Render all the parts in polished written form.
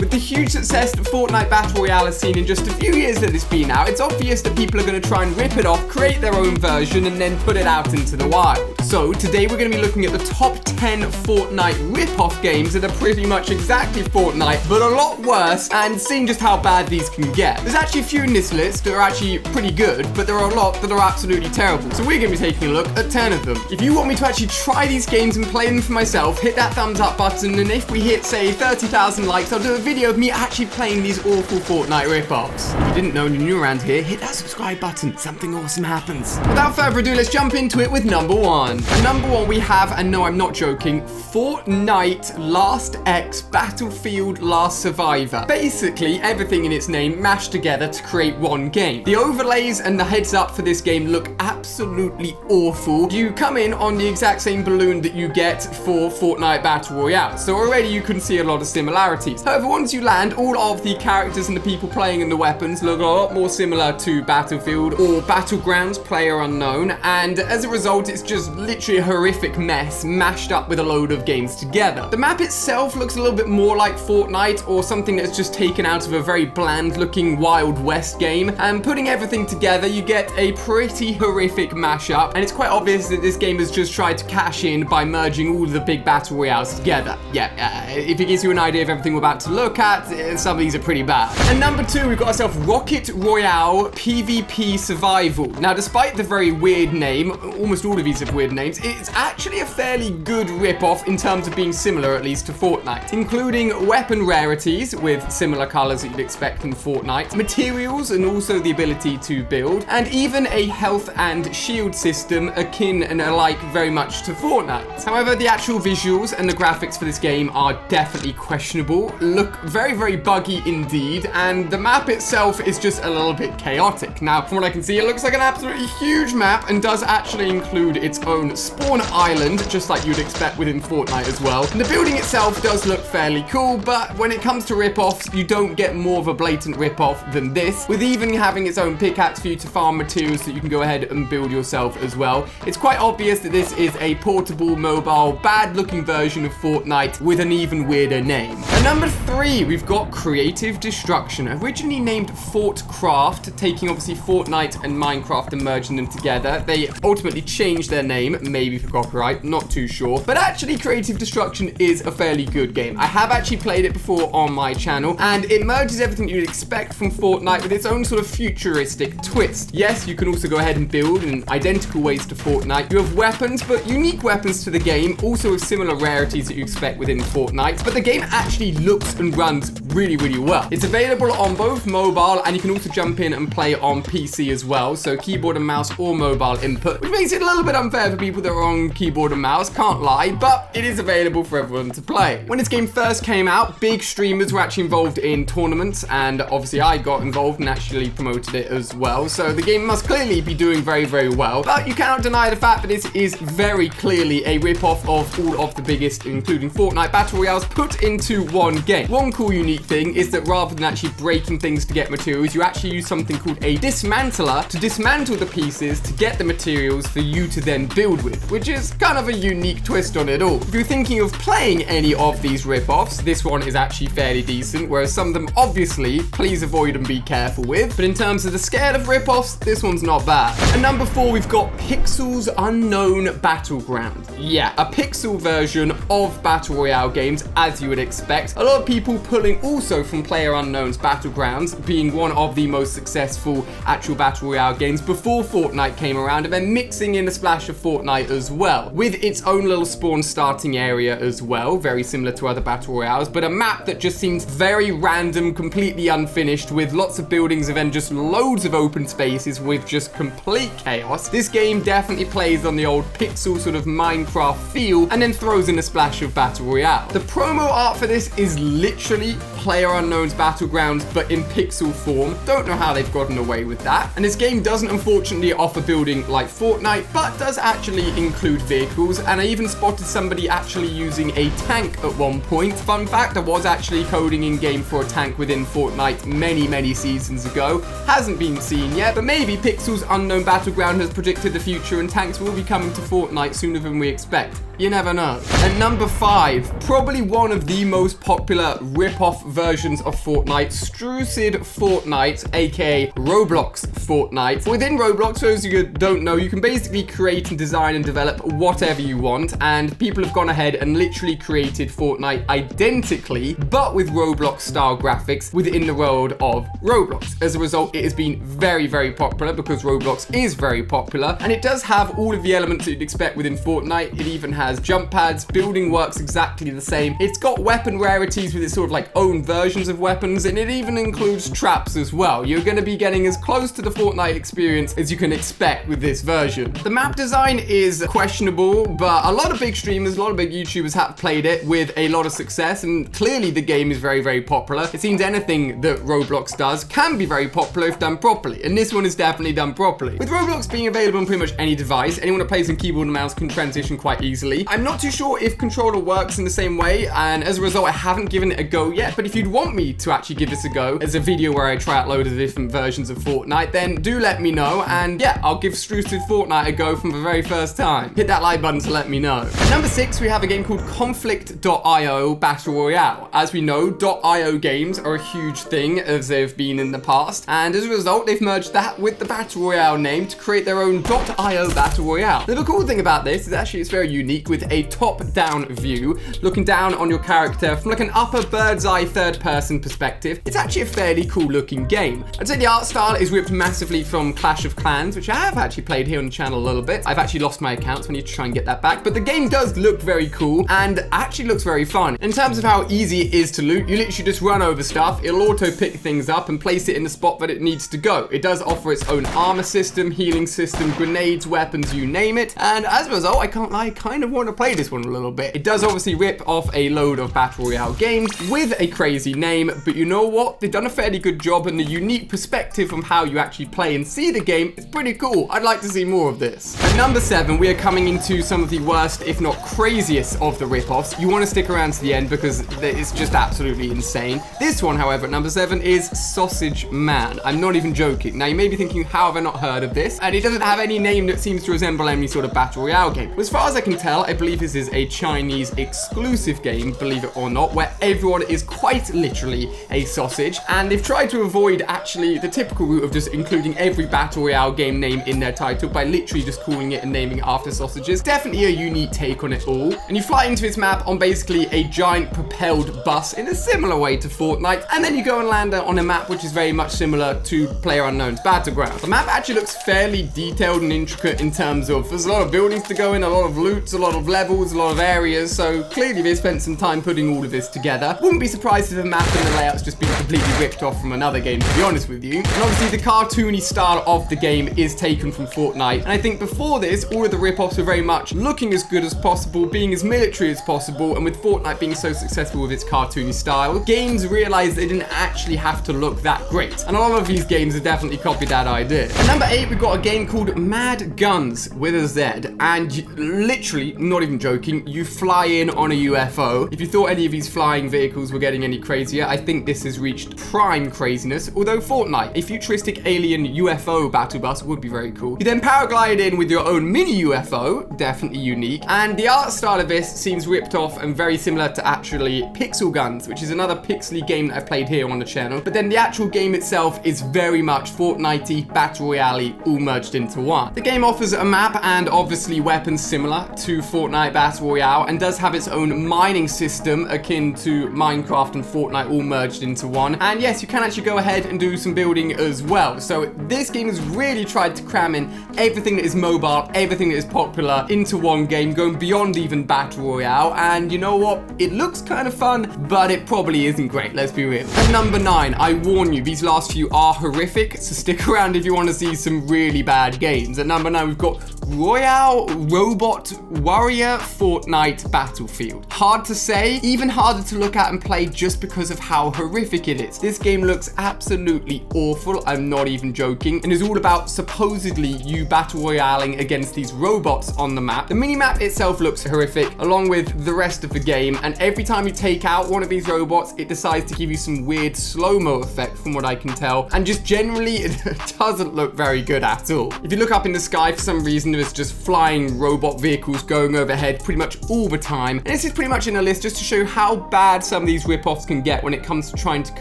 With the huge success that Fortnite Battle Royale has seen in just a few years that it's been out, it's obvious that people are going to try and rip it off, create their own version, and then put it out into the wild. So today we're going to be looking at the top 10 Fortnite rip-off games that are pretty much exactly Fortnite, but a lot worse, and seeing just how bad these can get. There's actually a few in this list that are actually pretty good, but there are a lot that are absolutely terrible. So we're going to be taking a look at 10 of them. If you want me to actually try these games and play them for myself, hit that thumbs up button, and if we hit, say, 30,000 likes, I'll do a video of me actually playing these awful Fortnite rip-offs. If you didn't know and you're new around here, hit that subscribe button. Something awesome happens. Without further ado, let's jump into it with number 1. At number 1 we have, and no, I'm not joking, Fortnite Last X Battlefield Last Survivor. Basically, everything in its name mashed together to create one game. The overlays and the heads up for this game look absolutely awful. You come in on the exact same balloon that you get for Fortnite Battle Royale, so already you can see a lot of similarities. However, once you land, all of the characters and the people playing and the weapons look a lot more similar to Battlefield or Battlegrounds, player unknown, and as a result, it's just literally a horrific mess mashed up with a load of games together. The map itself looks a little bit more like Fortnite or something that's just taken out of a very bland looking Wild West game, and putting everything together you get a pretty horrific mashup, and it's quite obvious that this game has just tried to cash in by merging all of the big battle royales together. Yeah, if it gives you an idea of everything we're about to look at, some of these are pretty bad. And number 2, we've got ourselves Rocket Royale PvP Survival. Now, despite the very weird name, almost all of these have weird names, it's actually a fairly good rip-off in terms of being similar, at least, to Fortnite, including weapon rarities with similar colors that you'd expect from Fortnite, materials, and also the ability to build, and even a health and shield system akin and alike very much to Fortnite. However, the actual visuals and the graphics for this game are definitely questionable, look very, very buggy indeed, and the map itself is just a little bit chaotic. Now, from what I can see, it looks like an absolutely huge map and does actually include its own spawn island, just like you'd expect within Fortnite as well. And the building itself does look fairly cool, but when it comes to rip-offs, you don't get more of a blatant rip-off than this, with even having its own pickaxe for you to farm materials so you can go ahead and build yourself as well. It's quite obvious that this is a portable, mobile, bad-looking version of Fortnite with an even weirder name. At number 3, we've got Creative Destruction, originally named Fortcraft, taking obviously Fortnite and Minecraft and merging them together. They ultimately changed their name, maybe for copyright, not too sure, but actually Creative Destruction is a fairly good game. I have actually played it before on my channel, and it merges everything you'd expect from Fortnite with its own sort of futuristic twist. Yes, you can also go ahead and build in identical ways to Fortnite. You have weapons, but unique weapons to the game, also with similar rarities that you expect within Fortnite, but the game actually looks and runs really, really well. It's available on both mobile, and you can also jump in and play on PC as well, so keyboard and mouse or mobile input, which makes it a little bit unfair for people that are on keyboard and mouse, can't lie, but it is available for everyone to play. When this game first came out, big streamers were actually involved in tournaments, and obviously I got involved and actually promoted it as well, so the game must clearly be doing very, very well, but you cannot deny the fact that this is very clearly a rip-off of all of the biggest, including Fortnite Battle Royales, put into one game. One cool unique thing is that rather than actually breaking things to get materials, you actually use something called a dismantler to dismantle the pieces to get the materials for you to then build with, which is kind of a unique twist on it all. If you're thinking of playing any of these rip-offs, this one is actually fairly decent, whereas some of them, obviously, please avoid and be careful with, but in terms of the scale of rip-offs, this one's not bad. At number 4, we've got Pixel's Unknown Battleground. Yeah, a pixel version of Battle Royale games, as you would expect. A lot of people pulling also from PlayerUnknown's Battlegrounds, being one of the most successful actual Battle Royale games before Fortnite came around, and then mixing in a splash of Fortnite as well, with its own little spawn starting area as well, very similar to other Battle Royales, but a map that just seems very random, completely unfinished, with lots of buildings and then just loads of open spaces with just complete chaos. This game definitely plays on the old pixel sort of Minecraft feel, and then throws in a splash of Battle Royale. The promo art for this is literally PlayerUnknown's Battlegrounds, but in pixel form. Don't know how they've gotten away with that. And this game doesn't unfortunately offer building like Fortnite, but does actually include vehicles, and I even spotted somebody actually using a tank at one point. Fun fact, I was actually coding in game for a tank within Fortnite many seasons ago. Hasn't been seen yet, but maybe Pixel's Unknown Battleground has predicted the future and tanks will be coming to Fortnite sooner than we expect. You never know. At number 5, probably one of the most popular rip-off versions of Fortnite, Strucid Fortnite, aka Roblox Fortnite. Within Roblox, for those of you who don't know, you can basically create and design and develop whatever you want, and people have gone ahead and literally created Fortnite identically, but with Roblox style graphics within the world of Roblox. As a result, it has been very, very popular because Roblox is very popular, and it does have all of the elements that you'd expect within Fortnite. It even has jump pads, building works exactly the same. It's got weapon rarities with its sort of like own versions of weapons, and it even includes traps as well. You're going to be getting as close to the Fortnite experience as you can expect with this version. The map design is questionable, but a lot of big streamers, a lot of big YouTubers have played it with a lot of success, and clearly the game is very, very popular. It seems anything that Roblox does can be very popular if done properly, and this one is definitely done properly. With Roblox being available on pretty much any device, anyone that plays on keyboard and mouse can transition quite easily. I'm not too sure if controller works in the same way, and as a result, I haven't given it a go yet, but if you'd want me to actually give this a go as a video where I try out loads of different versions of Fortnite, then do let me know, and yeah, I'll give Strucid Fortnite a go from the very first time. Hit that like button to let me know. At number 6, we have a game called Conflict.io Battle Royale. As we know, .io games are a huge thing, as they've been in the past, and as a result, they've merged that with the Battle Royale name to create their own .io Battle Royale. Now, the cool thing about this is actually it's very unique with a top-down view, looking down on your character from like an upper bird's eye third-person perspective. It's actually a fairly cool-looking game. I'd say the art style is ripped massively from Clash of Clans, which I have actually played here on the channel a little bit. I've actually lost my account, so I need to try and get that back, but the game does look very cool and actually looks very fun. In terms of how easy it is to loot, you literally just run over stuff, it'll auto pick things up and place it in the spot that it needs to go. It does offer its own armor system, healing system, grenades, weapons, you name it, and as a result, I can't lie, I kind of want to play this one a little bit. It does obviously rip off a load of Battle Royale games with a crazy name, but you know what? They've done a fairly good job, and the unique perspective from how you actually play and see the game is pretty cool. I'd like to see more of this. At number 7, we are coming into some of the worst, if not craziest, of the rip-offs. You want to stick around to the end because it's just absolutely insane. This one, however, at number 7 is Sausage Man. I'm not even joking. Now, you may be thinking, how have I not heard of this? And it doesn't have any name that seems to resemble any sort of Battle Royale game. As far as I can tell, I believe this is a Chinese exclusive game, believe it or not, where everyone is quite literally a sausage, and they've tried to avoid actually the typical route of just including every Battle Royale game name in their title by literally just calling it and naming it after sausages. Definitely a unique take on it all. And you fly into this map on basically a giant propelled bus in a similar way to Fortnite, and then you go and land on a map which is very much similar to PlayerUnknown's Battlegrounds. The map actually looks fairly detailed and intricate in terms of there's a lot of buildings to go in, a lot of loots, a lot of levels, a lot of areas, so clearly they spent some time putting all of this together. Wouldn't be surprised if the map and the layout's just been completely ripped off from another game, to be honest with you. And obviously the cartoony style of the game is taken from Fortnite, and I think before this, all of the rip-offs were very much looking as good as possible, being as military as possible, and with Fortnite being so successful with its cartoony style, games realized they didn't actually have to look that great. And a lot of these games have definitely copied that idea. At number 8, we've got a game called Mad Guns with a Z, and literally, not even joking, you fly in on a UFO. If you thought any of these flying vehicles were getting any crazier, I think this has reached prime craziness, although Fortnite, a futuristic alien UFO battle bus would be very cool. You then paraglide in with your own mini UFO, definitely unique, and the art style of this seems ripped off and very similar to actually Pixel Guns, which is another pixely game that I've played here on the channel, but then the actual game itself is very much Fortnite-y, Battle Royale-y, all merged into one. The game offers a map and obviously weapons similar to Fortnite Battle Royale, and does have its own mining system akin to Minecraft and Fortnite all merged into one, and yes, you can actually go ahead and do some building as well. So this game has really tried to cram in everything that is mobile, everything that is popular into one game, going beyond even Battle Royale, and you know what? It looks kind of fun, but it probably isn't great, let's be real. At number 9, I warn you, these last few are horrific, so stick around if you want to see some really bad games. At number 9, we've got Royale Robot Warrior Fortnite Battlefield. Hard to say, even harder to look at and play just because of how horrific it is. This game looks absolutely awful, I'm not even joking, and is all about supposedly you battle royaling against these robots on the map. The mini-map itself looks horrific, along with the rest of the game, and every time you take out one of these robots, it decides to give you some weird slow-mo effect from what I can tell, and just generally, it doesn't look very good at all. If you look up in the sky, for some reason, there's just flying robot vehicles going overhead pretty much all the time. And this is pretty much in a list just to show how bad some of these rip-offs can get when it comes to trying to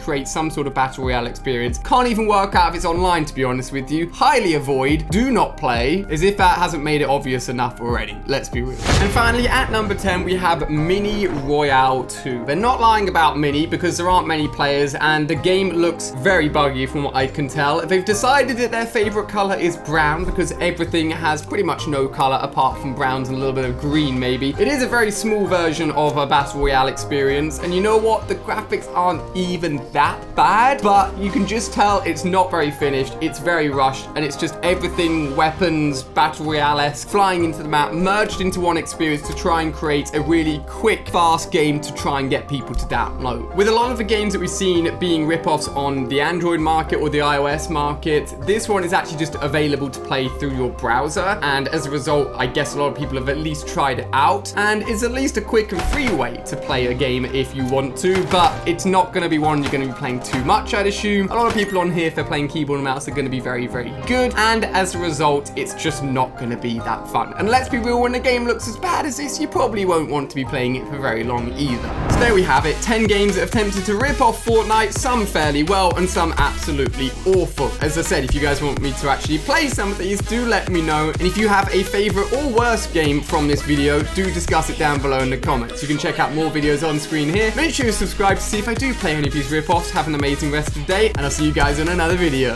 create some sort of battle royale experience. Can't even work out if it's online, to be honest with you. Highly avoid, do not play, as if that hasn't made it obvious enough already. Let's be real. And finally, at number 10, we have Mini Royale 2. They're not lying about Mini because there aren't many players and the game looks very buggy from what I can tell. They've decided that their favorite color is brown because everything has pretty much no color apart from browns and a little bit of green maybe. It is a very small version of a battle royale experience, and you know what? The graphics aren't even that bad, but you can just tell it's not very finished. It's very rushed, and it's just everything weapons, battle royale-esque, flying into the map, merged into one experience to try and create a really quick, fast game to try and get people to download. With a lot of the games that we've seen being rip-offs on the Android market or the iOS market, this one is actually just available to play through your browser, and as a result, I guess a lot of people have at least tried it out, and it's at least a quick and free way to play a game if you want to, but it's not going to be one you're going to be playing too much, I'd assume. A lot of people on here, if they're playing keyboard and mouse, are going to be very, very good, and as a result, it's just not going to be that fun. And let's be real, when a game looks as bad as this, you probably won't want to be playing it for very long either. So there we have it, 10 games that have attempted to rip off Fortnite, some fairly well and some absolutely awful. As I said, if you guys want me to actually play some of these, do let me know. And if you have a favorite or worst game from this video, do discuss it down below in the comments. You can check out more videos on screen here. Make sure you subscribe to see if I do play any of these rip-offs. Have an amazing rest of the day, and I'll see you guys in another video.